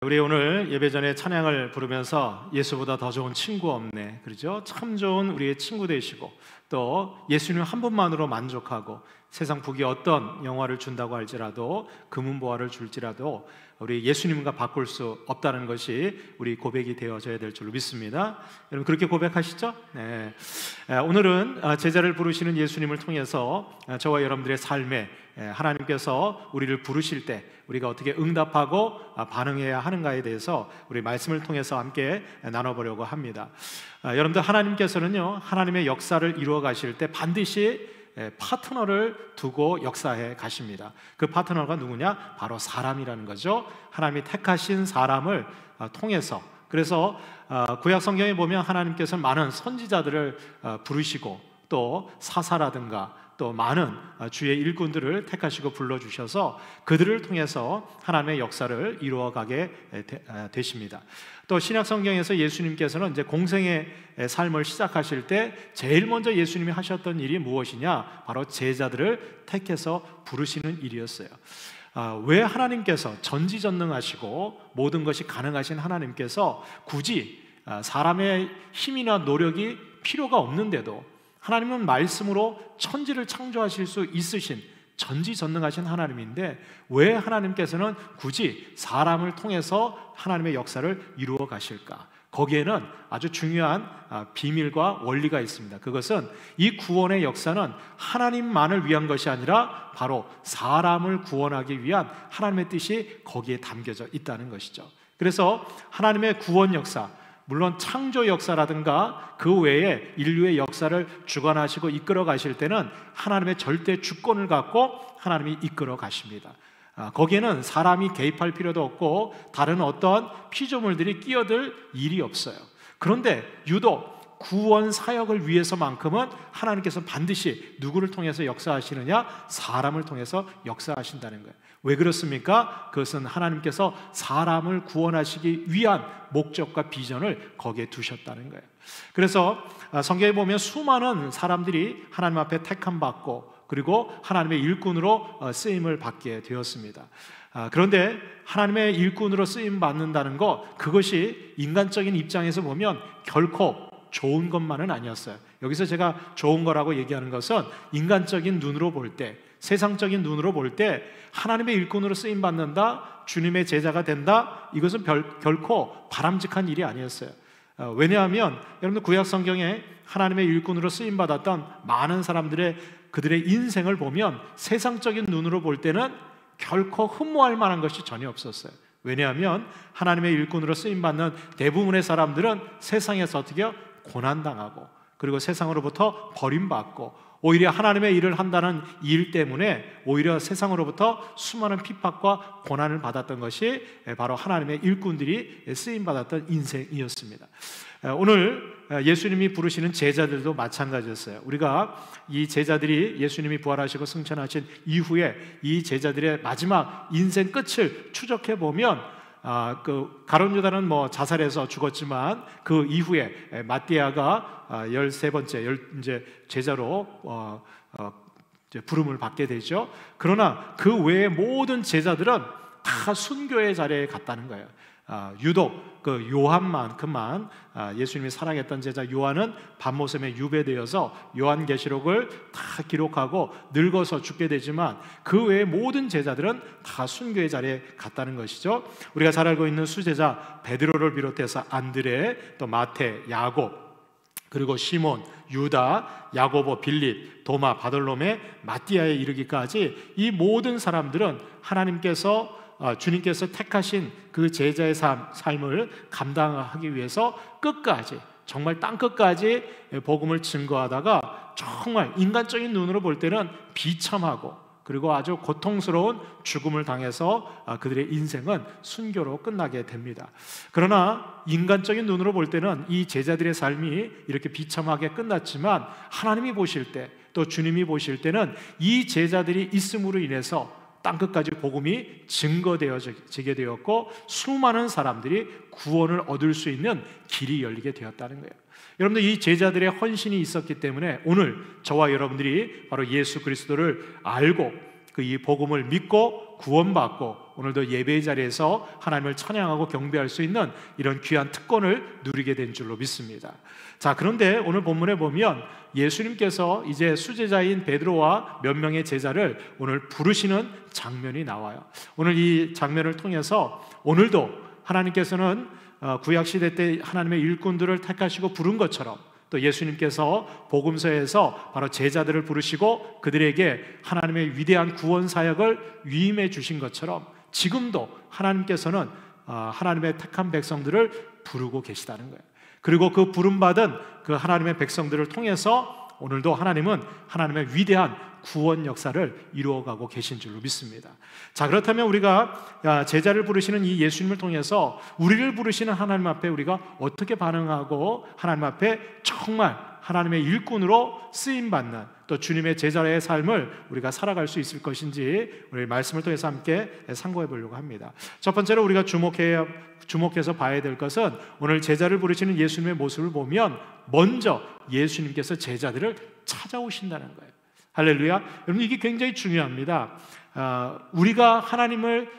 우리 오늘 예배 전에 찬양을 부르면서 예수보다 더 좋은 친구 없네, 그렇죠? 참 좋은 우리의 친구 되시고 또 예수님 한 분만으로 만족하고 세상 북이 어떤 영화를 준다고 할지라도 금은보화를 줄지라도 우리 예수님과 바꿀 수 없다는 것이 우리 고백이 되어져야 될 줄로 믿습니다. 여러분 그렇게 고백하시죠? 네. 오늘은 제자를 부르시는 예수님을 통해서 저와 여러분들의 삶에 하나님께서 우리를 부르실 때 우리가 어떻게 응답하고 반응해야 하는가에 대해서 우리 말씀을 통해서 함께 나눠보려고 합니다. 여러분들, 하나님께서는요, 하나님의 역사를 이루어 가실 때 반드시 파트너를 두고 역사해 가십니다. 그 파트너가 누구냐? 바로 사람이라는 거죠. 하나님이 택하신 사람을 통해서. 그래서 구약 성경에 보면 하나님께서는 많은 선지자들을 부르시고 또 사사라든가 또 많은 주의 일꾼들을 택하시고 불러주셔서 그들을 통해서 하나님의 역사를 이루어가게 되십니다. 또 신약 성경에서 예수님께서는 이제 공생의 삶을 시작하실 때 제일 먼저 예수님이 하셨던 일이 무엇이냐? 바로 제자들을 택해서 부르시는 일이었어요. 왜 하나님께서 전지전능하시고 모든 것이 가능하신 하나님께서 굳이 사람의 힘이나 노력이 필요가 없는데도 하나님은 말씀으로 천지를 창조하실 수 있으신 전지전능하신 하나님인데 왜 하나님께서는 굳이 사람을 통해서 하나님의 역사를 이루어 가실까? 거기에는 아주 중요한 비밀과 원리가 있습니다. 그것은 이 구원의 역사는 하나님만을 위한 것이 아니라 바로 사람을 구원하기 위한 하나님의 뜻이 거기에 담겨져 있다는 것이죠. 그래서 하나님의 구원 역사, 물론 창조 역사라든가 그 외에 인류의 역사를 주관하시고 이끌어 가실 때는 하나님의 절대 주권을 갖고 하나님이 이끌어 가십니다. 거기에는 사람이 개입할 필요도 없고 다른 어떤 피조물들이 끼어들 일이 없어요. 그런데 유독 구원 사역을 위해서만큼은 하나님께서 반드시 누구를 통해서 역사하시느냐? 사람을 통해서 역사하신다는 거예요. 왜 그렇습니까? 그것은 하나님께서 사람을 구원하시기 위한 목적과 비전을 거기에 두셨다는 거예요. 그래서 성경에 보면 수많은 사람들이 하나님 앞에 택함 받고 그리고 하나님의 일꾼으로 쓰임을 받게 되었습니다. 그런데 하나님의 일꾼으로 쓰임 받는다는 것, 그것이 인간적인 입장에서 보면 결코 좋은 것만은 아니었어요. 여기서 제가 좋은 거라고 얘기하는 것은 인간적인 눈으로 볼 때, 세상적인 눈으로 볼 때 하나님의 일꾼으로 쓰임 받는다, 주님의 제자가 된다, 이것은 결코 바람직한 일이 아니었어요. 왜냐하면 여러분들 구약 성경에 하나님의 일꾼으로 쓰임 받았던 많은 사람들의 그들의 인생을 보면 세상적인 눈으로 볼 때는 결코 흠모할 만한 것이 전혀 없었어요. 왜냐하면 하나님의 일꾼으로 쓰임 받는 대부분의 사람들은 세상에서 어떻게 고난당하고 그리고 세상으로부터 버림받고 오히려 하나님의 일을 한다는 일 때문에 오히려 세상으로부터 수많은 핍박과 고난을 받았던 것이 바로 하나님의 일꾼들이 쓰임받았던 인생이었습니다. 오늘 예수님이 부르시는 제자들도 마찬가지였어요. 우리가 이 제자들이 예수님이 부활하시고 승천하신 이후에 이 제자들의 마지막 인생 끝을 추적해 보면 그 가룟 유다는 자살해서 죽었지만 그 이후에 마띠아가 13번째 이제 제자로 이제 부름을 받게 되죠. 그러나 그 외의 모든 제자들은 다 순교의 자리에 갔다는 거예요. 유독 그 요한만큼만 예수님이 사랑했던 제자 요한은 밤모섬에 유배되어서 요한계시록을 다 기록하고 늙어서 죽게 되지만 그 외의 모든 제자들은 다 순교의 자리에 갔다는 것이죠. 우리가 잘 알고 있는 수제자 베드로를 비롯해서 안드레, 또 마태, 야곱, 그리고 시몬, 유다, 야고보, 빌립, 도마, 바돌로메, 마띠아에 이르기까지 이 모든 사람들은 주님께서 택하신 그 제자의 삶을 감당하기 위해서 끝까지, 정말 땅끝까지 복음을 증거하다가 정말 인간적인 눈으로 볼 때는 비참하고 그리고 아주 고통스러운 죽음을 당해서 그들의 인생은 순교로 끝나게 됩니다. 그러나 인간적인 눈으로 볼 때는 이 제자들의 삶이 이렇게 비참하게 끝났지만 하나님이 보실 때, 또 주님이 보실 때는 이 제자들이 있음으로 인해서 땅끝까지 복음이 증거되어지게 되었고 수많은 사람들이 구원을 얻을 수 있는 길이 열리게 되었다는 거예요. 여러분들, 이 제자들의 헌신이 있었기 때문에 오늘 저와 여러분들이 바로 예수 그리스도를 알고 그 이 복음을 믿고 그리고 구원받고 오늘도 예배의 자리에서 하나님을 찬양하고 경배할 수 있는 이런 귀한 특권을 누리게 된 줄로 믿습니다. 자, 그런데 오늘 본문에 보면 예수님께서 이제 수제자인 베드로와 몇 명의 제자를 오늘 부르시는 장면이 나와요. 오늘 이 장면을 통해서 오늘도 하나님께서는 구약시대 때 하나님의 일꾼들을 택하시고 부른 것처럼 또 예수님께서 복음서에서 바로 제자들을 부르시고 그들에게 하나님의 위대한 구원 사역을 위임해 주신 것처럼 지금도 하나님께서는 하나님의 택한 백성들을 부르고 계시다는 거예요. 그리고 그 부름받은 그 하나님의 백성들을 통해서 오늘도 하나님은 하나님의 위대한 구원 역사를 이루어가고 계신 줄로 믿습니다. 자, 그렇다면 우리가 제자를 부르시는 이 예수님을 통해서 우리를 부르시는 하나님 앞에 우리가 어떻게 반응하고 하나님 앞에 정말 하나님의 일꾼으로 쓰임받는 또 주님의 제자의 삶을 우리가 살아갈 수 있을 것인지 우리 말씀을 통해서 함께 상고해 보려고 합니다. 첫 번째로 우리가 주목해서 봐야 될 것은 오늘 제자를 부르시는 예수님의 모습을 보면 먼저 예수님께서 제자들을 찾아오신다는 거예요. 할렐루야. 여러분, 이게 굉장히 중요합니다. 우리가 하나님을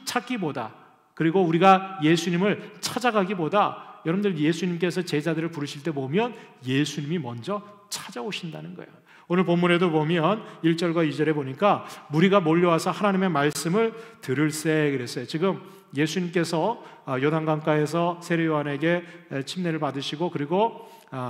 찾기보다 그리고 우리가 예수님을 찾아가기보다 여러분들 예수님께서 제자들을 부르실 때 보면 예수님이 먼저 찾아오신다는 거예요. 오늘 본문에도 보면 1절과 2절에 보니까 무리가 몰려와서 하나님의 말씀을 들을세 그랬어요. 지금 예수님께서 요단강가에서 세례 요한에게 침례를 받으시고 그리고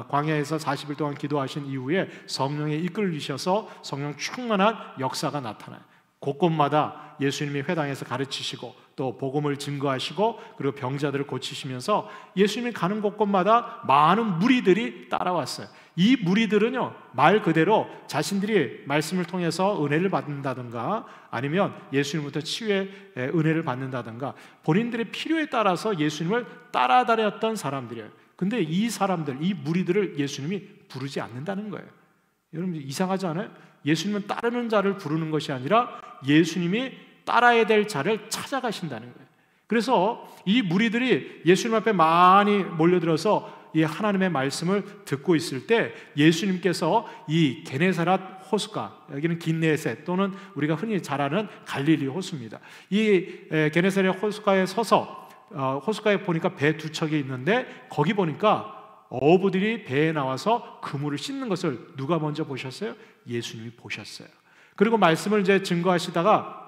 광야에서 40일 동안 기도하신 이후에 성령에 이끌리셔서 성령 충만한 역사가 나타나요. 곳곳마다 예수님이 회당에서 가르치시고 또 복음을 증거하시고 그리고 병자들을 고치시면서 예수님이 가는 곳곳마다 많은 무리들이 따라왔어요. 이 무리들은요, 말 그대로 자신들이 말씀을 통해서 은혜를 받는다든가 아니면 예수님부터 치유의 은혜를 받는다든가 본인들의 필요에 따라서 예수님을 따라다녔던 사람들이에요. 근데 이 사람들, 이 무리들을 예수님이 부르지 않는다는 거예요. 여러분, 이상하지 않아요? 예수님은 따르는 자를 부르는 것이 아니라 예수님이 따라야 될 자를 찾아가신다는 거예요. 그래서 이 무리들이 예수님 앞에 많이 몰려들어서 이 하나님의 말씀을 듣고 있을 때 예수님께서 이 게네사렛 호숫가, 여기는 긴네셋 또는 우리가 흔히 잘 아는 갈릴리 호수입니다. 이 게네사렛 호숫가에 서서 호숫가에 보니까 배 두 척이 있는데 거기 보니까 어부들이 배에 나와서 그물을 씻는 것을 누가 먼저 보셨어요? 예수님이 보셨어요. 그리고 말씀을 이제 증거하시다가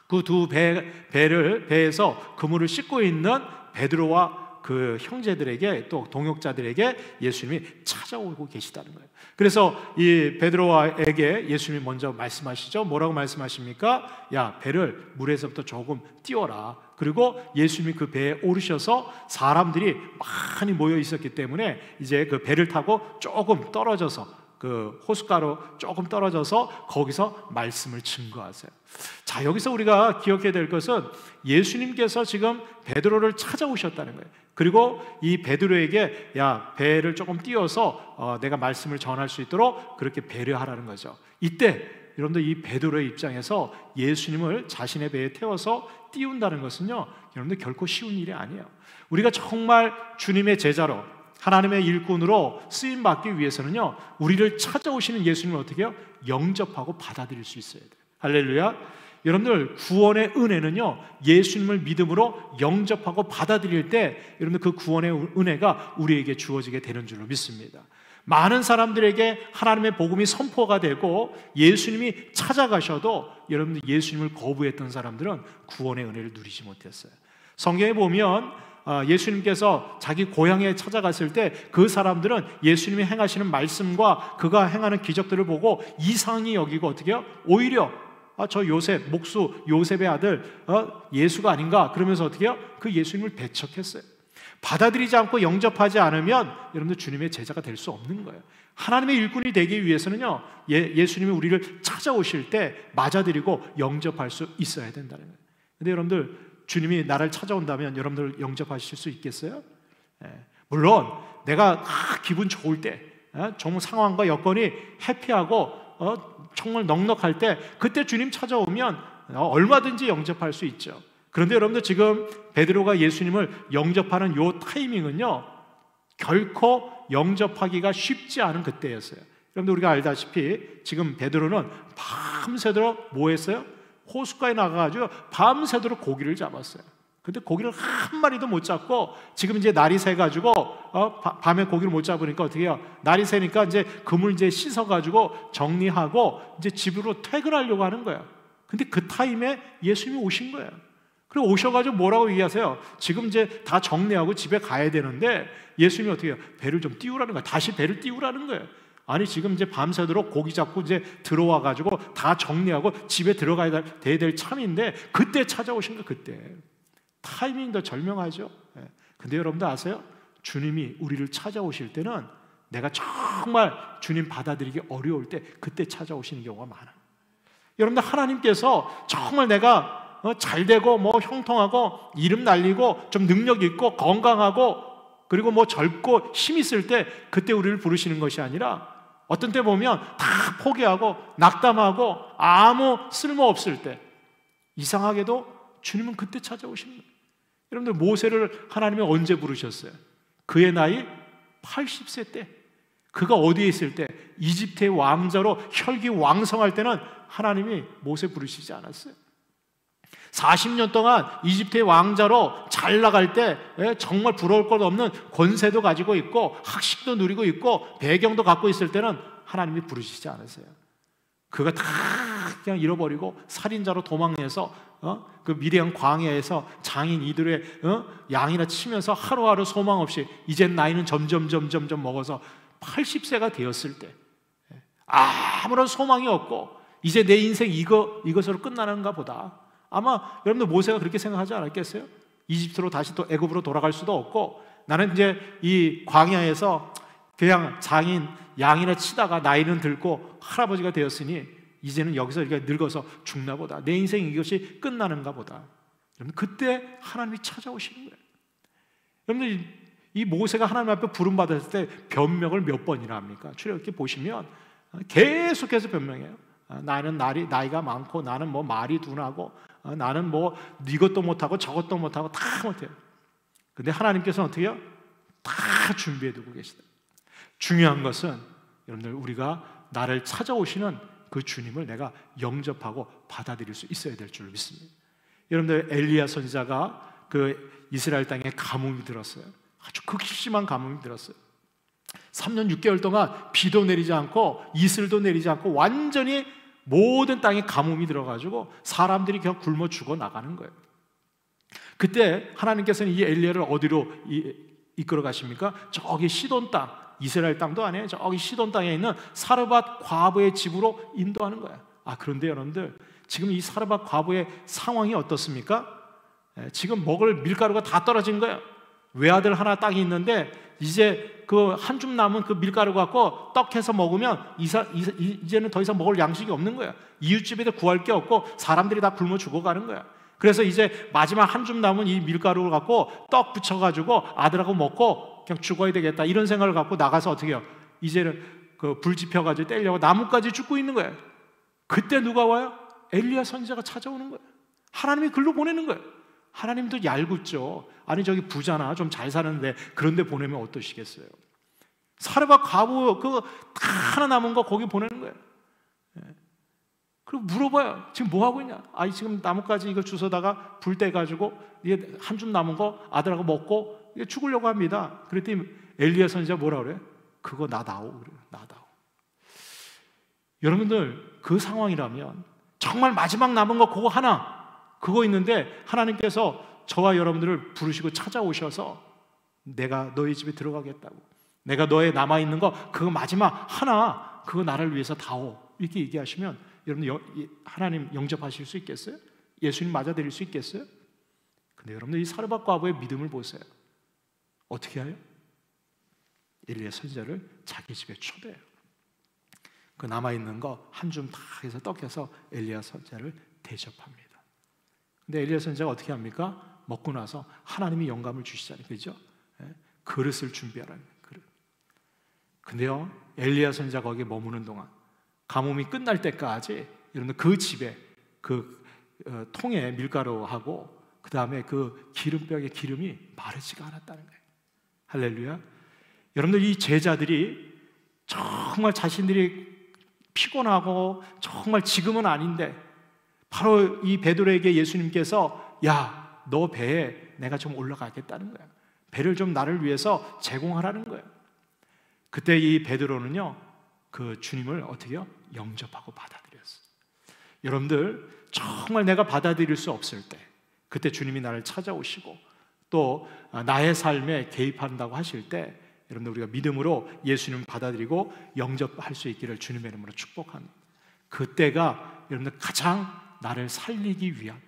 그 두 배에서 그물을 씻고 있는 베드로와 그 형제들에게 또 동역자들에게 예수님이 찾아오고 계시다는 거예요. 그래서 이 베드로에게 예수님이 먼저 말씀하시죠. 뭐라고 말씀하십니까? 야, 배를 물에서부터 조금 띄워라. 그리고 예수님이 그 배에 오르셔서 사람들이 많이 모여 있었기 때문에 이제 그 배를 타고 조금 떨어져서 그 호숫가로 조금 떨어져서 거기서 말씀을 증거하세요. 자, 여기서 우리가 기억해야 될 것은 예수님께서 지금 베드로를 찾아오셨다는 거예요. 그리고 이 베드로에게 야, 배를 조금 띄워서 내가 말씀을 전할 수 있도록 그렇게 배려하라는 거죠. 이때 여러분들 이 베드로의 입장에서 예수님을 자신의 배에 태워서 띄운다는 것은요, 여러분들 결코 쉬운 일이 아니에요. 우리가 정말 주님의 제자로 하나님의 일꾼으로 쓰임받기 위해서는요, 우리를 찾아오시는 예수님을 어떻게 해요? 영접하고 받아들일 수 있어야 돼요. 할렐루야. 여러분들 구원의 은혜는요, 예수님을 믿음으로 영접하고 받아들일 때 여러분들 그 구원의 은혜가 우리에게 주어지게 되는 줄로 믿습니다. 많은 사람들에게 하나님의 복음이 선포가 되고 예수님이 찾아가셔도 여러분들 예수님을 거부했던 사람들은 구원의 은혜를 누리지 못했어요. 성경에 보면 예수님께서 자기 고향에 찾아갔을 때 그 사람들은 예수님이 행하시는 말씀과 그가 행하는 기적들을 보고 이상히 여기고 어떻게 해요? 오히려 저 요셉, 목수 요셉의 아들 예수가 아닌가 그러면서 어떻게 해요? 그 예수님을 배척했어요. 받아들이지 않고 영접하지 않으면 여러분들 주님의 제자가 될 수 없는 거예요. 하나님의 일꾼이 되기 위해서는요, 예수님이 우리를 찾아오실 때 맞아들이고 영접할 수 있어야 된다는 거예요. 근데 여러분들 주님이 나를 찾아온다면 여러분들 영접하실 수 있겠어요? 물론 내가 기분 좋을 때 정말 상황과 여건이 해피하고 정말 넉넉할 때 그때 주님 찾아오면 얼마든지 영접할 수 있죠. 그런데 여러분들 지금 베드로가 예수님을 영접하는 요 타이밍은요, 결코 영접하기가 쉽지 않은 그때였어요. 여러분들 우리가 알다시피 지금 베드로는 밤새도록 뭐 했어요? 호숫가에 나가가지고 밤새도록 고기를 잡았어요. 근데 고기를 한 마리도 못 잡고, 지금 이제 날이 새가지고 밤에 고기를 못 잡으니까 어떻게 해요? 날이 새니까 이제 그물 이제 씻어가지고 정리하고 이제 집으로 퇴근하려고 하는 거예요. 근데 그 타임에 예수님이 오신 거예요. 그리고 오셔가지고 뭐라고 얘기하세요? 지금 이제 다 정리하고 집에 가야 되는데 예수님이 어떻게 해요? 배를 좀 띄우라는 거예요. 다시 배를 띄우라는 거예요. 아니 지금 이제 밤새도록 고기 잡고 이제 들어와가지고 다 정리하고 집에 들어가야 될 참인데 그때 찾아오신 거예요. 그때 타이밍도 절명하죠. 근데 여러분들 아세요? 주님이 우리를 찾아오실 때는 내가 정말 주님 받아들이기 어려울 때 그때 찾아오시는 경우가 많아요. 여러분들 하나님께서 정말 내가 잘되고 뭐 형통하고 이름 날리고 좀 능력 있고 건강하고 그리고 뭐 젊고 힘 있을 때 그때 우리를 부르시는 것이 아니라 어떤 때 보면 다 포기하고 낙담하고 아무 쓸모 없을 때 이상하게도 주님은 그때 찾아오시는 거예요. 여러분들 모세를 하나님이 언제 부르셨어요? 그의 나이 80세 때, 그가 어디에 있을 때, 이집트의 왕자로 혈기왕성할 때는 하나님이 모세 부르시지 않았어요. 40년 동안 이집트의 왕자로 잘 나갈 때 정말 부러울 것 없는 권세도 가지고 있고 학식도 누리고 있고 배경도 갖고 있을 때는 하나님이 부르시지 않으세요. 그가 다 그냥 잃어버리고 살인자로 도망해서 그 미디안 광야에서 장인 이들의 양이나 치면서 하루하루 소망 없이 이젠 나이는 점점 먹어서 80세가 되었을 때 아무런 소망이 없고 이제 내 인생 이것으로 끝나는가 보다. 아마 여러분들 모세가 그렇게 생각하지 않았겠어요? 이집트로 다시 또 애굽으로 돌아갈 수도 없고 나는 이제 이 광야에서 그냥 장인 양이나 치다가 나이는 들고 할아버지가 되었으니 이제는 여기서 이렇게 늙어서 죽나 보다. 내 인생 이것이 끝나는가 보다. 여러분 그때 하나님이 찾아오시는 거예요. 여러분들 이 모세가 하나님 앞에 부름받았을 때 변명을 몇 번이나 합니까? 출애굽기 보시면 계속해서 변명해요. 나는 나이가 많고 나는 뭐 말이 둔하고 나는 뭐 이것도 못하고 저것도 못하고 다 못해요. 근데 하나님께서는 어떻게 해요? 다 준비해 두고 계시다. 중요한 것은 여러분들 우리가 나를 찾아오시는 그 주님을 내가 영접하고 받아들일 수 있어야 될 줄 믿습니다. 여러분들 엘리야 선지자가 그 이스라엘 땅에 가뭄이 들었어요. 아주 극심한 가뭄이 들었어요. 3년 6개월 동안 비도 내리지 않고 이슬도 내리지 않고 완전히 모든 땅에 가뭄이 들어가지고 사람들이 그냥 굶어 죽어 나가는 거예요. 그때 하나님께서는 이 엘리야를 어디로 이끌어 가십니까? 저기 시돈 땅, 이스라엘 땅도 아니에요. 저기 시돈 땅에 있는 사르밧 과부의 집으로 인도하는 거예요. 그런데 여러분들 지금 이 사르밧 과부의 상황이 어떻습니까? 지금 먹을 밀가루가 다 떨어진 거예요. 외아들 하나 땅이 있는데 이제 그 한 줌 남은 그 밀가루 갖고 떡해서 먹으면 이제는 더 이상 먹을 양식이 없는 거예요. 이웃집에도 구할 게 없고 사람들이 다 굶어 죽어가는 거예요. 그래서 이제 마지막 한 줌 남은 이 밀가루를 갖고 떡 부쳐가지고 아들하고 먹고 그냥 죽어야 되겠다 이런 생각을 갖고 나가서 어떻게 해요? 이제는 그 불 지펴가지고 떼려고 나무까지 죽고 있는 거예요. 그때 누가 와요? 엘리야 선지자가 찾아오는 거예요. 하나님이 글로 보내는 거예요. 하나님도 얄궂죠. 아니 저기 부자나 좀 잘 사는데 그런데 보내면 어떠시겠어요? 사르밧 과부 그거 다 하나 남은 거 거기 보내는 거예요. 그리고 물어봐요. 지금 뭐 하고 있냐? 지금 나뭇가지 이거 주워다가 불 떼가지고 이게 한 줌 남은 거 아들하고 먹고 이게 죽으려고 합니다. 그랬더니 엘리야 선지자 뭐라 그래요? 그거 나다오 그래요. 나다오. 여러분들 그 상황이라면 정말 마지막 남은 거 그거 하나 그거 있는데 하나님께서 저와 여러분들을 부르시고 찾아오셔서 내가 너희 집에 들어가겠다고 내가 너의 남아있는 거 그거 마지막 하나 그거 나를 위해서 다오 이렇게 얘기하시면 여러분들 하나님 영접하실 수 있겠어요? 예수님 맞아들일 수 있겠어요? 근데 여러분들 이 사르밧 과부의 믿음을 보세요. 어떻게 해요? 엘리야 선지자를 자기 집에 초대해요. 그 남아있는 거 한 줌 다 해서 떡해서 엘리야 선지자를 대접합니다. 근데 엘리야 선지자가 어떻게 합니까? 먹고 나서 하나님이 영감을 주시잖아요. 그렇죠? 그릇을 준비하라는 그릇. 근데요, 엘리야 선지자가 거기에 머무는 동안 가뭄이 끝날 때까지 여러분들 그 집에 그 통에 밀가루하고 그 다음에 그 기름병에 기름이 마르지가 않았다는 거예요. 할렐루야. 여러분들 이 제자들이 정말 자신들이 피곤하고 정말 지금은 아닌데 바로 이 베드로에게 예수님께서 야, 너 배에 내가 좀 올라가겠다는 거야. 배를 좀 나를 위해서 제공하라는 거야. 그때 이 베드로는요, 그 주님을 어떻게 해요? 영접하고 받아들였어요. 여러분들, 정말 내가 받아들일 수 없을 때, 그때 주님이 나를 찾아오시고 또 나의 삶에 개입한다고 하실 때, 여러분들 우리가 믿음으로 예수님을 받아들이고 영접할 수 있기를 주님의 이름으로 축복합니다. 그때가 여러분들 가장 나를 살리기 위한,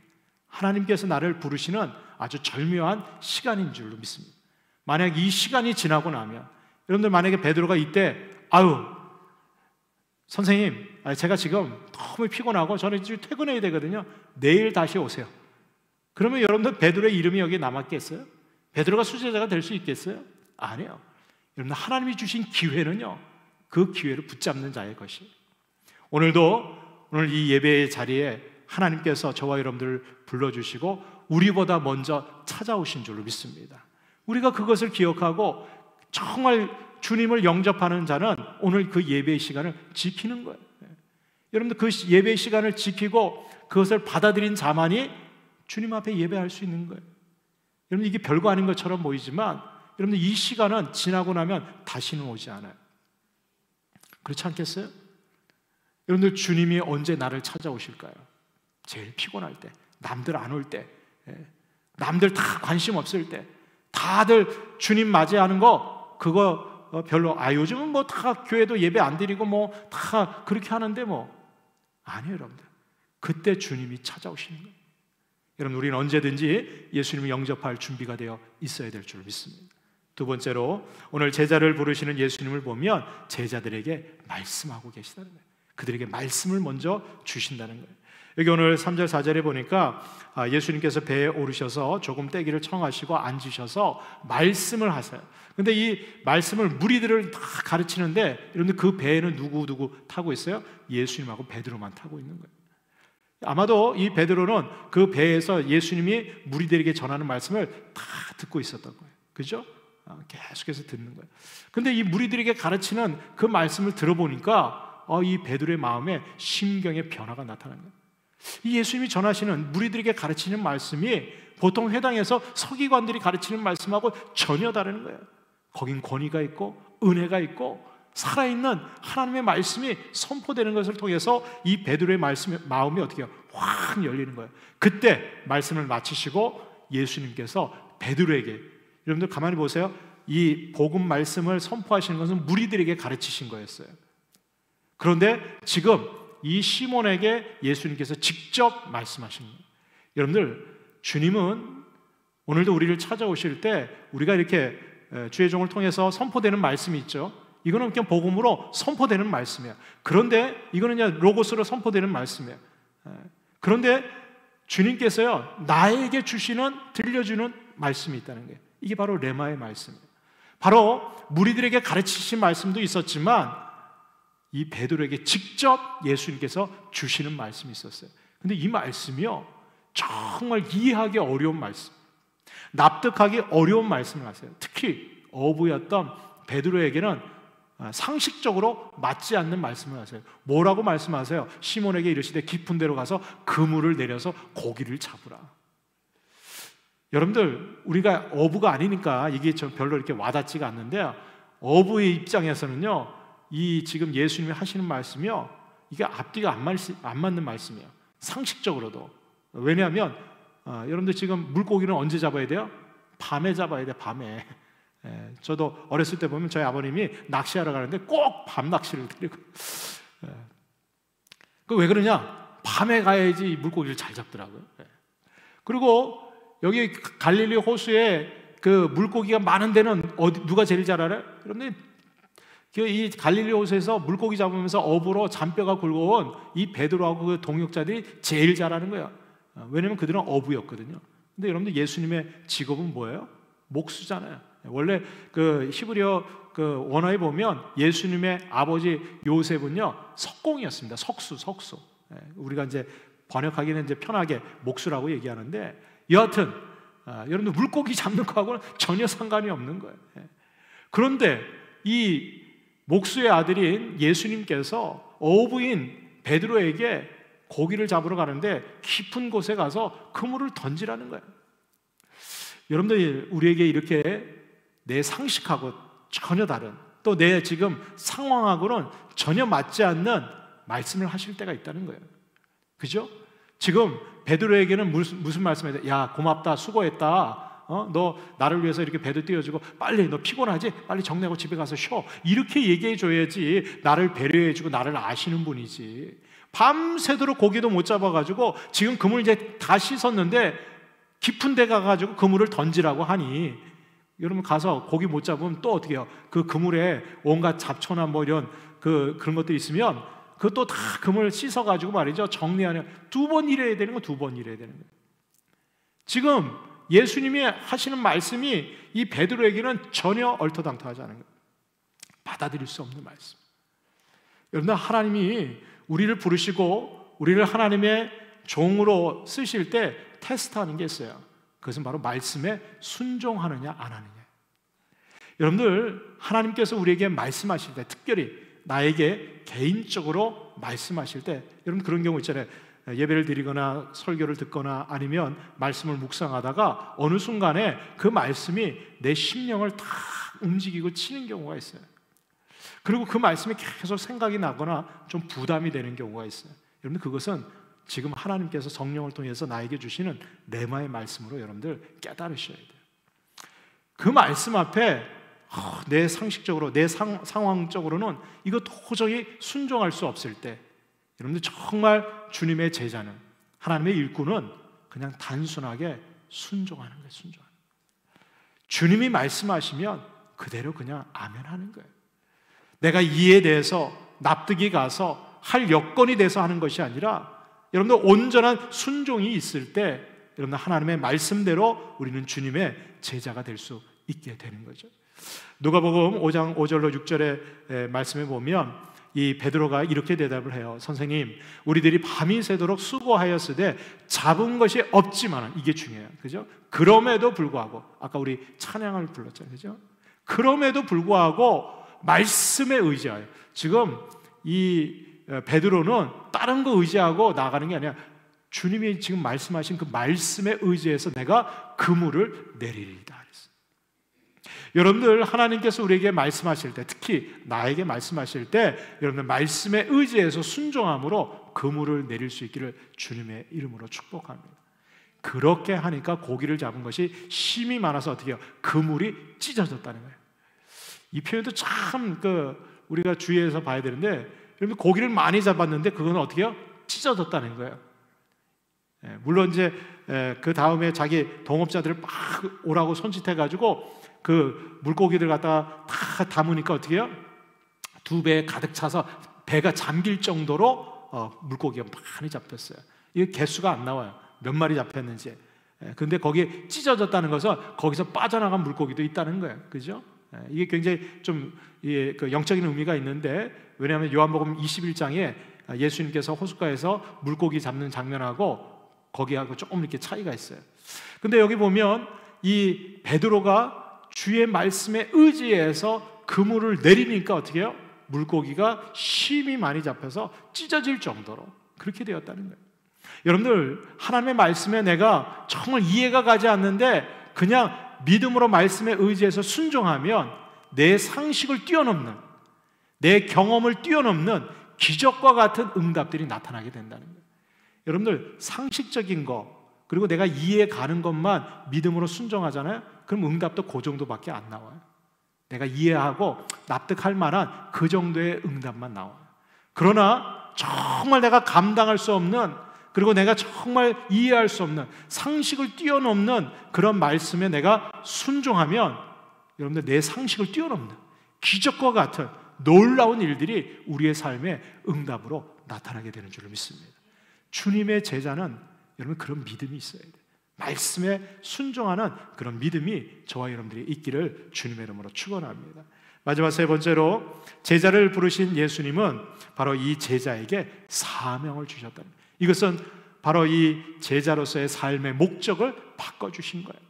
하나님께서 나를 부르시는 아주 절묘한 시간인 줄로 믿습니다. 만약 이 시간이 지나고 나면, 여러분들 만약에 베드로가 이때 아유 선생님, 제가 지금 너무 피곤하고 저는 지금 퇴근해야 되거든요, 내일 다시 오세요. 그러면 여러분들 베드로의 이름이 여기에 남았겠어요? 베드로가 수제자가 될 수 있겠어요? 아니에요. 여러분들 하나님이 주신 기회는요, 그 기회를 붙잡는 자의 것이. 오늘 이 예배의 자리에 하나님께서 저와 여러분들을 불러주시고 우리보다 먼저 찾아오신 줄로 믿습니다. 우리가 그것을 기억하고 정말 주님을 영접하는 자는 오늘 그 예배의 시간을 지키는 거예요. 여러분들 그 예배의 시간을 지키고 그것을 받아들인 자만이 주님 앞에 예배할 수 있는 거예요. 여러분, 이게 별거 아닌 것처럼 보이지만 여러분들 이 시간은 지나고 나면 다시는 오지 않아요. 그렇지 않겠어요? 여러분들, 주님이 언제 나를 찾아오실까요? 제일 피곤할 때, 남들 안 올 때, 남들 다 관심 없을 때, 다들 주님 맞이하는 거 그거 별로, 요즘은 뭐 다 교회도 예배 안 드리고 뭐 다 그렇게 하는데 뭐. 아니에요, 여러분들. 그때 주님이 찾아오시는 거예요. 여러분, 우리는 언제든지 예수님을 영접할 준비가 되어 있어야 될 줄 믿습니다. 두 번째로, 오늘 제자를 부르시는 예수님을 보면 제자들에게 말씀하고 계시다는 거예요. 그들에게 말씀을 먼저 주신다는 거예요. 여기 오늘 3절 4절에 보니까 예수님께서 배에 오르셔서 조금 떼기를 청하시고 앉으셔서 말씀을 하세요. 근데 이 말씀을 무리들을 다 가르치는데, 여러분들 그 배에는 누구 타고 있어요? 예수님하고 베드로만 타고 있는 거예요. 아마도 이 베드로는 그 배에서 예수님이 무리들에게 전하는 말씀을 다 듣고 있었던 거예요. 그죠? 계속해서 듣는 거예요. 근데 이 무리들에게 가르치는 그 말씀을 들어보니까 이 베드로의 마음에 심경의 변화가 나타난 거예요. 이 예수님이 전하시는, 무리들에게 가르치는 말씀이 보통 회당에서 서기관들이 가르치는 말씀하고 전혀 다른 거예요. 거긴 권위가 있고 은혜가 있고 살아있는 하나님의 말씀이 선포되는 것을 통해서 이 베드로의 마음이 어떻게 해요? 확 열리는 거예요. 그때 말씀을 마치시고 예수님께서 베드로에게, 여러분들 가만히 보세요. 이 복음 말씀을 선포하시는 것은 무리들에게 가르치신 거였어요. 그런데 지금 이 시몬에게 예수님께서 직접 말씀하시는 거예요. 여러분들, 주님은 오늘도 우리를 찾아오실 때 우리가 이렇게 주의 종을 통해서 선포되는 말씀이 있죠. 이거는 그냥 복음으로 선포되는 말씀이에요. 그런데 이거는 그냥 로고스로 선포되는 말씀이에요. 그런데 주님께서요, 나에게 들려주는 말씀이 있다는 거예요. 이게 바로 레마의 말씀이에요. 바로 무리들에게 가르치신 말씀도 있었지만 이 베드로에게 직접 예수님께서 주시는 말씀이 있었어요. 근데 이 말씀이요, 정말 이해하기 어려운 말씀, 납득하기 어려운 말씀을 하세요. 특히 어부였던 베드로에게는 상식적으로 맞지 않는 말씀을 하세요. 뭐라고 말씀하세요? 시몬에게 이르시되 깊은 데로 가서 그물을 내려서 고기를 잡으라. 여러분들, 우리가 어부가 아니니까 이게 좀 별로 이렇게 와닿지가 않는데요, 어부의 입장에서는요, 이 지금 예수님이 하시는 말씀이요, 이게 앞뒤가 안 맞는 말씀이에요. 상식적으로도. 왜냐하면 여러분들 지금 물고기는 언제 잡아야 돼요? 밤에 잡아야 돼요. 밤에. 저도 어렸을 때 보면 저희 아버님이 낚시하러 가는데 꼭 밤 낚시를 드리고. 그 왜 그러냐? 밤에 가야지 물고기를 잘 잡더라고요. 그리고 여기 갈릴리 호수에 그 물고기가 많은 데는 누가 제일 잘 알아요? 여러분들, 이 갈릴리 호수에서 물고기 잡으면서 어부로 잔뼈가 굵어온 이 베드로하고 그 동역자들이 제일 잘하는 거예요. 왜냐하면 그들은 어부였거든요. 근데 여러분들, 예수님의 직업은 뭐예요? 목수잖아요. 원래 그 히브리어 그 원어에 보면 예수님의 아버지 요셉은요, 석공이었습니다. 석수. 우리가 이제 번역하기는 이제 편하게 목수라고 얘기하는데, 여하튼 여러분들, 물고기 잡는 거하고는 전혀 상관이 없는 거예요. 그런데 이 목수의 아들인 예수님께서 어부인 베드로에게 고기를 잡으러 가는데 깊은 곳에 가서 그물을 던지라는 거예요. 여러분들, 우리에게 이렇게 내 상식하고 전혀 다른, 또 내 지금 상황하고는 전혀 맞지 않는 말씀을 하실 때가 있다는 거예요. 그죠? 지금 베드로에게는 무슨 말씀을 해야 돼? 야, 고맙다, 수고했다, 너 나를 위해서 이렇게 배도 띄워주고, 빨리 너 피곤하지? 빨리 정리하고 집에 가서 쉬어, 이렇게 얘기해 줘야지 나를 배려해 주고 나를 아시는 분이지. 밤새도록 고기도 못 잡아가지고 지금 그물 이제 다 씻었는데 깊은 데 가가지고 그물을 던지라고 하니, 여러분 가서 고기 못 잡으면 또 어떻게 해요? 그 그물에 온갖 잡초나 뭐 이런 그런 것도 있으면 그것도 다 그물 씻어가지고 말이죠, 정리하는, 2번 일해야 되는 거, 2번 일해야 되는 거예요. 지금 예수님이 하시는 말씀이 이 베드로에게는 전혀 얼토당토하지 않은 거예요. 받아들일 수 없는 말씀. 여러분들, 하나님이 우리를 부르시고 우리를 하나님의 종으로 쓰실 때 테스트하는 게 있어요. 그것은 바로 말씀에 순종하느냐 안 하느냐. 여러분들, 하나님께서 우리에게 말씀하실 때, 특별히 나에게 개인적으로 말씀하실 때, 여러분 그런 경우 있잖아요. 예배를 드리거나 설교를 듣거나 아니면 말씀을 묵상하다가 어느 순간에 그 말씀이 내 심령을 다 움직이고 치는 경우가 있어요. 그리고 그 말씀이 계속 생각이 나거나 좀 부담이 되는 경우가 있어요. 여러분, 그것은 지금 하나님께서 성령을 통해서 나에게 주시는 레마의 말씀으로 여러분들 깨달으셔야 돼요. 그 말씀 앞에 내 상식적으로, 내 상황적으로는 이거 도저히 순종할 수 없을 때, 여러분들 정말 주님의 제자는, 하나님의 일꾼은 그냥 단순하게 순종하는 거예요. 순종하는 거예요. 주님이 말씀하시면 그대로 그냥 아멘 하는 거예요. 내가 이에 대해서 납득이 가서 할 여건이 돼서 하는 것이 아니라, 여러분들 온전한 순종이 있을 때 여러분들 하나님의 말씀대로 우리는 주님의 제자가 될 수 있게 되는 거죠. 누가복음 5장 5절로 6절의 말씀에 보면 이 베드로가 이렇게 대답을 해요. 선생님, 우리들이 밤이 새도록 수고하였으되 잡은 것이 없지만, 이게 중요해요. 그죠? 그럼에도 불구하고, 아까 우리 찬양을 불렀잖아요. 그죠? 그럼에도 불구하고 말씀에 의지하여, 지금 이 베드로는 다른 거 의지하고 나가는 게 아니라 주님이 지금 말씀하신 그 말씀에 의지해서 내가 그물을 내리리다 그랬어요. 여러분들, 하나님께서 우리에게 말씀하실 때, 특히 나에게 말씀하실 때, 여러분들 말씀에 의지해서 순종함으로 그물을 내릴 수 있기를 주님의 이름으로 축복합니다. 그렇게 하니까 고기를 잡은 것이 힘이 많아서 어떻게 해요? 그물이 찢어졌다는 거예요. 이 표현도 참 우리가 주의해서 봐야 되는데, 여러분 고기를 많이 잡았는데 그건 어떻게 해요? 찢어졌다는 거예요. 물론 이제 그 다음에 자기 동업자들을 막 오라고 손짓해가지고 그 물고기들 갖다가 다 담으니까 어떻게 해요? 2배 가득 차서 배가 잠길 정도로 물고기가 많이 잡혔어요. 이게 개수가 안 나와요. 몇 마리 잡혔는지. 근데 거기에 찢어졌다는 것은 거기서 빠져나간 물고기도 있다는 거예요. 그죠? 이게 굉장히 좀 그 영적인 의미가 있는데, 왜냐하면 요한복음 21장에 예수님께서 호숫가에서 물고기 잡는 장면하고 거기하고 조금 이렇게 차이가 있어요. 근데 여기 보면 이 베드로가 주의 말씀에 의지해서 그물을 내리니까 어떻게 해요? 물고기가 힘이 많이 잡혀서 찢어질 정도로 그렇게 되었다는 거예요. 여러분들, 하나님의 말씀에 내가 정말 이해가 가지 않는데 그냥 믿음으로 말씀에 의지해서 순종하면 내 상식을 뛰어넘는, 내 경험을 뛰어넘는 기적과 같은 응답들이 나타나게 된다는 거예요. 여러분들, 상식적인 거, 그리고 내가 이해 가는 것만 믿음으로 순종하잖아요. 그럼 응답도 그 정도밖에 안 나와요. 내가 이해하고 납득할 만한 그 정도의 응답만 나와요. 그러나 정말 내가 감당할 수 없는, 그리고 내가 정말 이해할 수 없는, 상식을 뛰어넘는 그런 말씀에 내가 순종하면 여러분들, 내 상식을 뛰어넘는 기적과 같은 놀라운 일들이 우리의 삶의 응답으로 나타나게 되는 줄을 믿습니다. 주님의 제자는 여러분 그런 믿음이 있어야 돼요. 말씀에 순종하는 그런 믿음이 저와 여러분들이 있기를 주님의 이름으로 축원합니다. 마지막 세 번째로, 제자를 부르신 예수님은 바로 이 제자에게 사명을 주셨다. 이것은 바로 이 제자로서의 삶의 목적을 바꿔주신 거예요.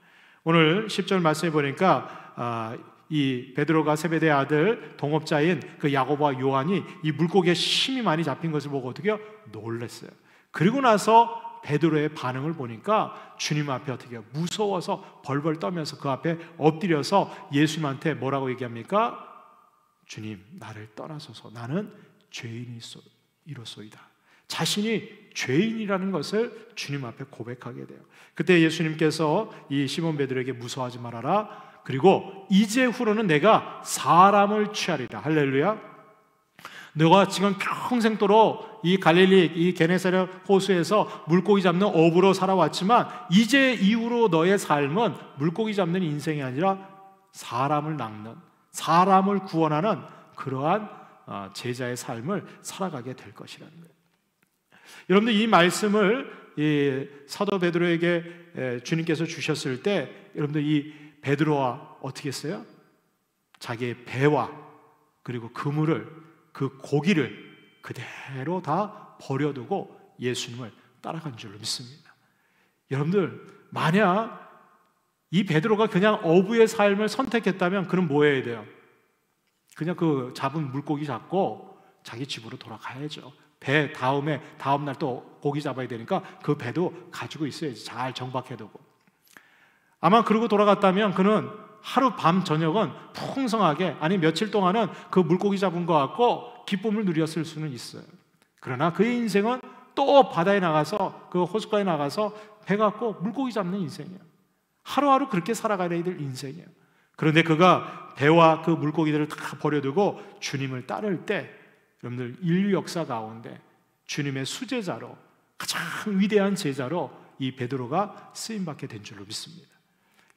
오늘 10절 말씀해 보니까 이 베드로가 세베대의 아들 동업자인 그 야고보와 요한이 이 물고기에 힘이 많이 잡힌 것을 보고 어떻게 해요? 놀랐어요. 그리고 나서 베드로의 반응을 보니까 주님 앞에 어떻게 해요? 무서워서 벌벌 떠면서 그 앞에 엎드려서 예수님한테 뭐라고 얘기합니까? 주님, 나를 떠나소서. 나는 죄인이로소이다. 자신이 죄인이라는 것을 주님 앞에 고백하게 돼요. 그때 예수님께서 이 시몬 베드로에게 무서워하지 말아라. 그리고 이제후로는 내가 사람을 취하리라. 할렐루야. 너가 지금 평생도록 이 갈릴리 이 게네사렛 호수에서 물고기 잡는 어부로 살아왔지만 이제 이후로 너의 삶은 물고기 잡는 인생이 아니라 사람을 낚는, 사람을 구원하는 그러한 제자의 삶을 살아가게 될 것이라는 거예요. 여러분들 이 말씀을 이 사도 베드로에게 주님께서 주셨을 때 여러분들 이 베드로와 어떻게 했어요? 자기의 배와 그리고 그물을, 그 고기를 그대로 다 버려두고 예수님을 따라간 줄로 믿습니다. 여러분들 만약 이 베드로가 그냥 어부의 삶을 선택했다면 그는 뭐 해야 돼요? 그냥 그 잡은 물고기 잡고 자기 집으로 돌아가야죠. 배 다음 날 또 고기 잡아야 되니까 그 배도 가지고 있어야지. 잘 정박해두고. 아마 그러고 돌아갔다면 그는 하루 밤 저녁은 풍성하게, 아니 며칠 동안은 그 물고기 잡은 거 갖고 기쁨을 누렸을 수는 있어요. 그러나 그의 인생은 또 바다에 나가서 그 호숫가에 나가서 배 갖고 물고기 잡는 인생이에요. 하루하루 그렇게 살아가야 될 인생이에요. 그런데 그가 배와 그 물고기들을 다 버려두고 주님을 따를 때 여러분들 인류 역사 가운데 주님의 수제자로, 가장 위대한 제자로 이 베드로가 쓰임받게 된 줄로 믿습니다.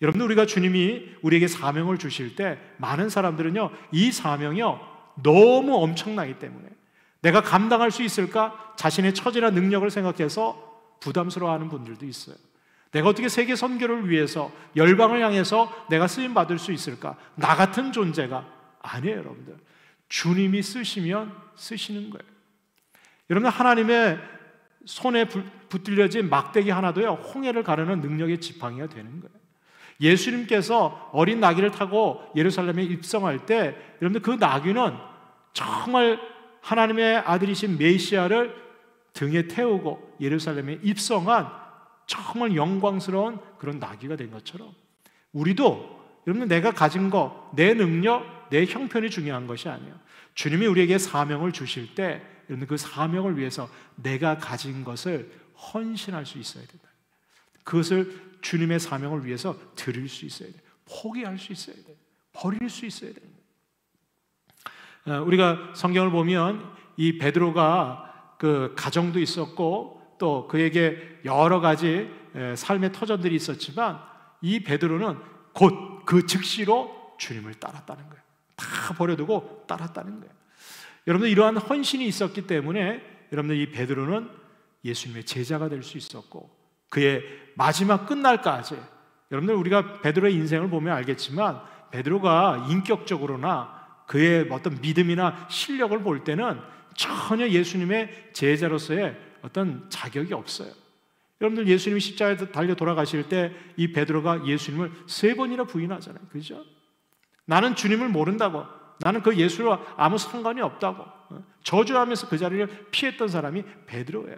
여러분들 우리가 주님이 우리에게 사명을 주실 때 많은 사람들은요 이 사명이요 너무 엄청나기 때문에 내가 감당할 수 있을까? 자신의 처지나 능력을 생각해서 부담스러워하는 분들도 있어요. 내가 어떻게 세계 선교를 위해서 열방을 향해서 내가 쓰임받을 수 있을까? 나 같은 존재가 아니에요. 여러분들 주님이 쓰시면 쓰시는 거예요. 여러분들 하나님의 손에 붙들려진 막대기 하나도요 홍해를 가르는 능력의 지팡이가 되는 거예요. 예수님께서 어린 나귀를 타고 예루살렘에 입성할 때 여러분들 그 나귀는 정말 하나님의 아들이신 메시아를 등에 태우고 예루살렘에 입성한 정말 영광스러운 그런 나귀가 된 것처럼 우리도 여러분 내가 가진 거, 내 능력, 내 형편이 중요한 것이 아니에요. 주님이 우리에게 사명을 주실 때 여러분 그 사명을 위해서 내가 가진 것을 헌신할 수 있어야 된다. 그것을 주님의 사명을 위해서 드릴 수 있어야 돼요. 포기할 수 있어야 돼요. 버릴 수 있어야 돼요. 우리가 성경을 보면 이 베드로가 그 가정도 있었고 또 그에게 여러 가지 삶의 터전들이 있었지만 이 베드로는 곧 그 즉시로 주님을 따랐다는 거예요. 다 버려두고 따랐다는 거예요. 여러분들 이러한 헌신이 있었기 때문에 여러분들 이 베드로는 예수님의 제자가 될 수 있었고 그의 마지막 끝날까지 여러분들 우리가 베드로의 인생을 보면 알겠지만 베드로가 인격적으로나 그의 어떤 믿음이나 실력을 볼 때는 전혀 예수님의 제자로서의 어떤 자격이 없어요. 여러분들 예수님이 십자가에 달려 돌아가실 때 이 베드로가 예수님을 3번이나 부인하잖아요. 그렇죠? 나는 주님을 모른다고, 나는 그 예수와 아무 상관이 없다고 저주하면서 그 자리를 피했던 사람이 베드로예요.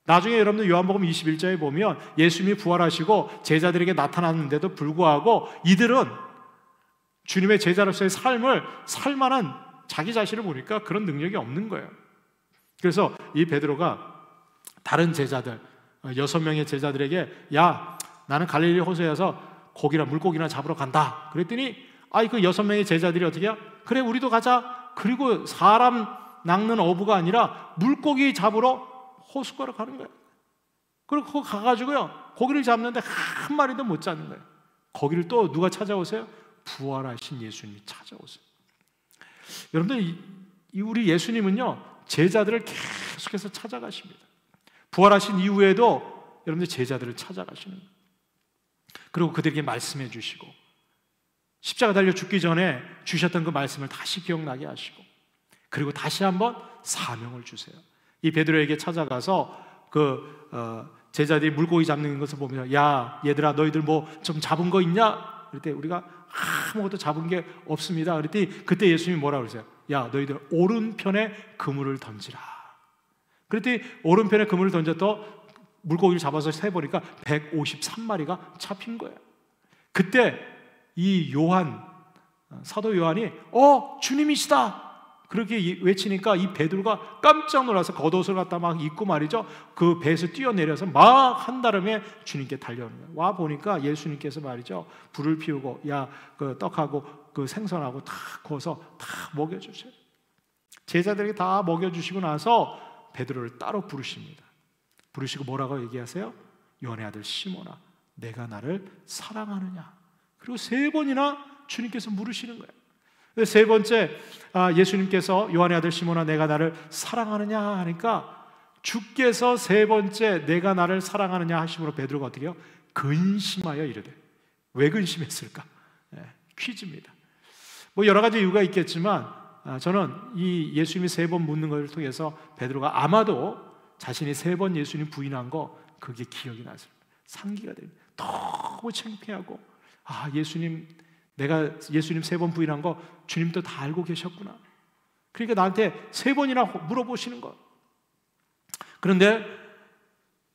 나중에 여러분들 요한복음 21장에 보면 예수님이 부활하시고 제자들에게 나타났는데도 불구하고 이들은 주님의 제자로서의 삶을 살만한 자기 자신을 보니까 그런 능력이 없는 거예요. 그래서 이 베드로가 다른 제자들 6명의 제자들에게 야 나는 갈릴리 호수에서 고기나 물고기나 잡으러 간다 그랬더니 그 6명의 제자들이 어떻게 해요? 그래 우리도 가자. 그리고 사람 낚는 어부가 아니라 물고기 잡으러 호숫가로 가는 거예요. 그리고 거기 가가지고요 고기를 잡는데 한 마리도 못 잡는 거예요. 거기를 또 누가 찾아오세요? 부활하신 예수님이 찾아오세요. 여러분들 우리 예수님은요 제자들을 계속해서 찾아가십니다. 부활하신 이후에도 여러분들 제자들을 찾아가시는 거예요. 그리고 그들에게 말씀해 주시고 십자가 달려 죽기 전에 주셨던 그 말씀을 다시 기억나게 하시고 그리고 다시 한번 사명을 주세요. 이 베드로에게 찾아가서 제자들이 물고기 잡는 것을 보면서 야 얘들아 너희들 뭐 좀 잡은 거 있냐? 그랬더니 우리가 아무것도 잡은 게 없습니다. 그랬더니 그때 예수님이 뭐라고 그러세요? 야 너희들 오른편에 그물을 던지라. 그랬더니 오른편에 그물을 던졌더 물고기를 잡아서 세보니까 153마리가 잡힌 거예요. 그때 이 사도 요한이 주님이시다 그렇게 외치니까 이 베드로가 깜짝 놀라서 겉옷을 갖다 막 입고 말이죠, 그 배에서 뛰어내려서 막 한다름에 주님께 달려오는 거예요. 와 보니까 예수님께서 말이죠, 불을 피우고 그 떡하고 그 생선하고 다 구워서 다 먹여주세요. 제자들에게 다 먹여주시고 나서 베드로를 따로 부르십니다. 부르시고 뭐라고 얘기하세요? 요한의 아들 시몬아, 내가 나를 사랑하느냐? 그리고 3번이나 주님께서 물으시는 거예요. 세 번째, 예수님께서 요한의 아들 시몬아 내가 나를 사랑하느냐 하니까 주께서 3번째 내가 나를 사랑하느냐 하심으로 베드로가 어떻게 해요? 근심하여 이르되. 왜 근심했을까? 퀴즈입니다. 뭐 여러 가지 이유가 있겠지만 저는 이 예수님이 3번 묻는 것을 통해서 베드로가 아마도 자신이 3번 예수님 부인한 거 그게 기억이 났어요. 상기가 됩니다. 너무 창피하고 예수님 내가 예수님 3번 부인한 거 주님도 다 알고 계셨구나. 그러니까 나한테 3번이나 물어보시는 거. 그런데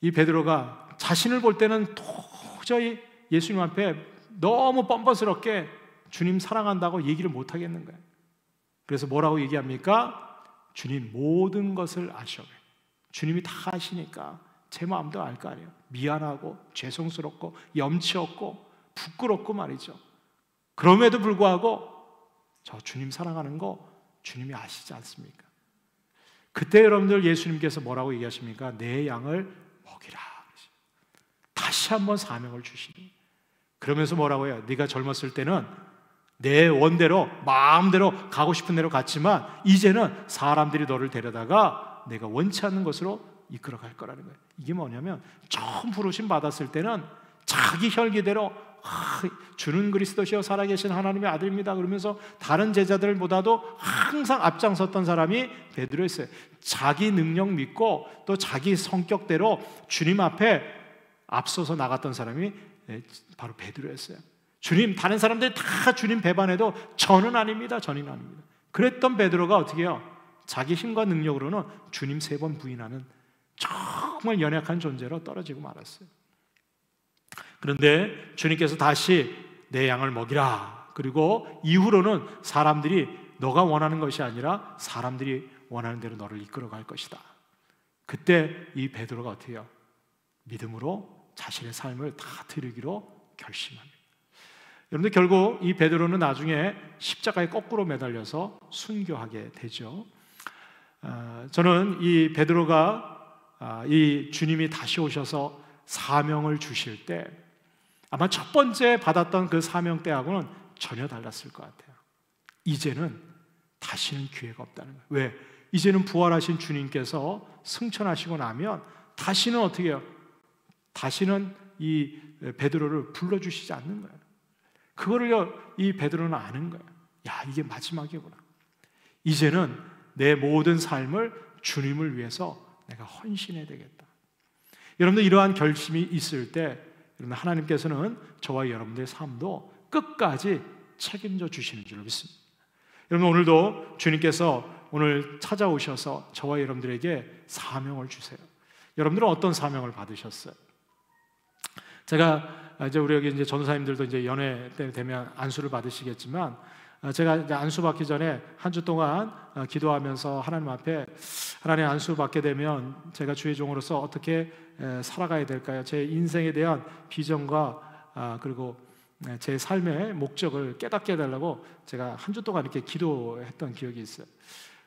이 베드로가 자신을 볼 때는 도저히 예수님 앞에 너무 뻔뻔스럽게 주님 사랑한다고 얘기를 못 하겠는 거예요. 그래서 뭐라고 얘기합니까? 주님 모든 것을 아셔. 주님이 다 아시니까 제 마음도 알 거 아니에요. 미안하고 죄송스럽고 염치 없고 부끄럽고 말이죠. 그럼에도 불구하고 저 주님 사랑하는 거 주님이 아시지 않습니까? 그때 여러분들 예수님께서 뭐라고 얘기하십니까? 내 양을 먹이라. 다시 한번 사명을 주시니. 그러면서 뭐라고 해요? 네가 젊었을 때는 내 원대로 마음대로 가고 싶은 대로 갔지만 이제는 사람들이 너를 데려다가 내가 원치 않는 것으로 이끌어갈 거라는 거예요. 이게 뭐냐면 처음 부르심 받았을 때는 자기 혈기대로 주는 그리스도시요 살아계신 하나님의 아들입니다 그러면서 다른 제자들보다도 항상 앞장섰던 사람이 베드로였어요. 자기 능력 믿고 또 자기 성격대로 주님 앞에 앞서서 나갔던 사람이 바로 베드로였어요. 주님, 다른 사람들이 다 주님 배반해도 저는 아닙니다. 저는 아닙니다. 그랬던 베드로가 어떻게 해요? 자기 힘과 능력으로는 주님 3번 부인하는 정말 연약한 존재로 떨어지고 말았어요. 그런데 주님께서 다시 내 양을 먹이라. 그리고 이후로는 사람들이 너가 원하는 것이 아니라 사람들이 원하는 대로 너를 이끌어갈 것이다. 그때 이 베드로가 어떻게 해요? 믿음으로 자신의 삶을 다 드리기로 결심합니다. 여러분들 결국 이 베드로는 나중에 십자가에 거꾸로 매달려서 순교하게 되죠. 저는 이 베드로가 이 주님이 다시 오셔서 사명을 주실 때 아마 첫 번째 받았던 그 사명 때하고는 전혀 달랐을 것 같아요. 이제는 다시는 기회가 없다는 거예요. 왜? 이제는 부활하신 주님께서 승천하시고 나면 다시는 어떻게 해요? 다시는 이 베드로를 불러주시지 않는 거예요. 그거를 이 베드로는 아는 거예요. 이게 마지막이구나. 이제는 내 모든 삶을 주님을 위해서 내가 헌신해야 되겠다. 여러분들 이러한 결심이 있을 때 여러분 하나님께서는 저와 여러분들의 삶도 끝까지 책임져 주시는 줄 믿습니다. 여러분 오늘도 주님께서 오늘 찾아오셔서 저와 여러분들에게 사명을 주세요. 여러분들은 어떤 사명을 받으셨어요? 제가 이제 우리 여기 이제 전도사님들도 이제 연회 때 되면 안수를 받으시겠지만 제가 이제 안수 받기 전에 한 주 동안 기도하면서 하나님 앞에 하나님 안수 받게 되면 제가 주의 종으로서 어떻게 살아가야 될까요? 제 인생에 대한 비전과 그리고 제 삶의 목적을 깨닫게 해달라고 제가 한 주 동안 이렇게 기도했던 기억이 있어요.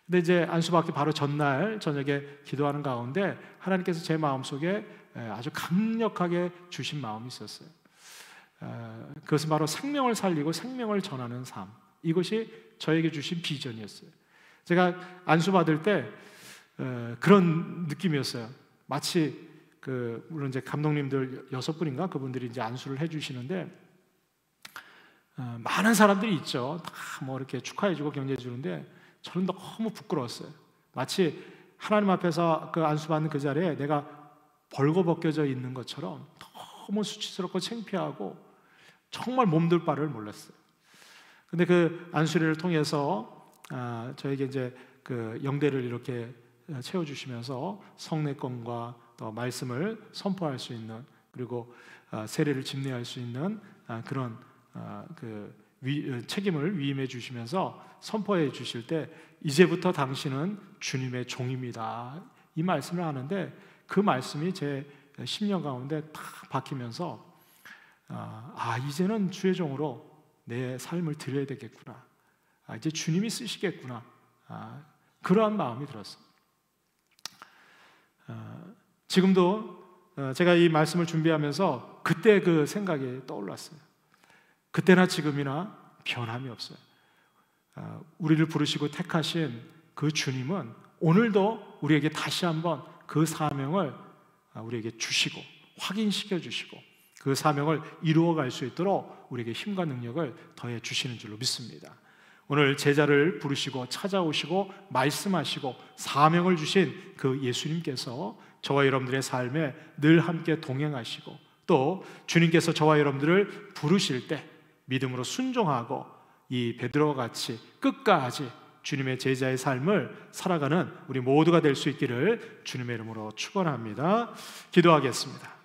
근데 이제 안수 받기 바로 전날 저녁에 기도하는 가운데 하나님께서 제 마음속에 아주 강력하게 주신 마음이 있었어요. 그것은 바로 생명을 살리고 생명을 전하는 삶. 이것이 저에게 주신 비전이었어요. 제가 안수 받을 때 그런 느낌이었어요. 마치 물론 이제 감독님들 6분인가 그분들이 이제 안수를 해주시는데 많은 사람들이 있죠. 다 뭐 이렇게 축하해주고 격려해주는데 저는 너무 부끄러웠어요. 마치 하나님 앞에서 그 안수 받는 그 자리에 내가 벌거벗겨져 있는 것처럼 너무 수치스럽고 창피하고 정말 몸둘 바를 몰랐어요. 근데 그 안수리를 통해서 저에게 이제 그 영대를 이렇게 채워주시면서 성례권과 또 말씀을 선포할 수 있는, 그리고 세례를 집례할 수 있는 그런 책임을 위임해 주시면서 선포해 주실 때, 이제부터 당신은 주님의 종입니다, 이 말씀을 하는데, 그 말씀이 제 심령 가운데 탁 박히면서 이제는 주의 종으로 내 삶을 드려야 되겠구나, 이제 주님이 쓰시겠구나, 그러한 마음이 들었어요. 지금도 제가 이 말씀을 준비하면서 그때 그 생각이 떠올랐어요. 그때나 지금이나 변함이 없어요. 우리를 부르시고 택하신 그 주님은 오늘도 우리에게 다시 한번 그 사명을 우리에게 주시고 확인시켜 주시고, 그 사명을 이루어갈 수 있도록 우리에게 힘과 능력을 더해 주시는 줄로 믿습니다. 오늘 제자를 부르시고 찾아오시고 말씀하시고 사명을 주신 그 예수님께서 저와 여러분들의 삶에 늘 함께 동행하시고, 또 주님께서 저와 여러분들을 부르실 때 믿음으로 순종하고 이 베드로와 같이 끝까지 주님의 제자의 삶을 살아가는 우리 모두가 될 수 있기를 주님의 이름으로 축원합니다. 기도하겠습니다.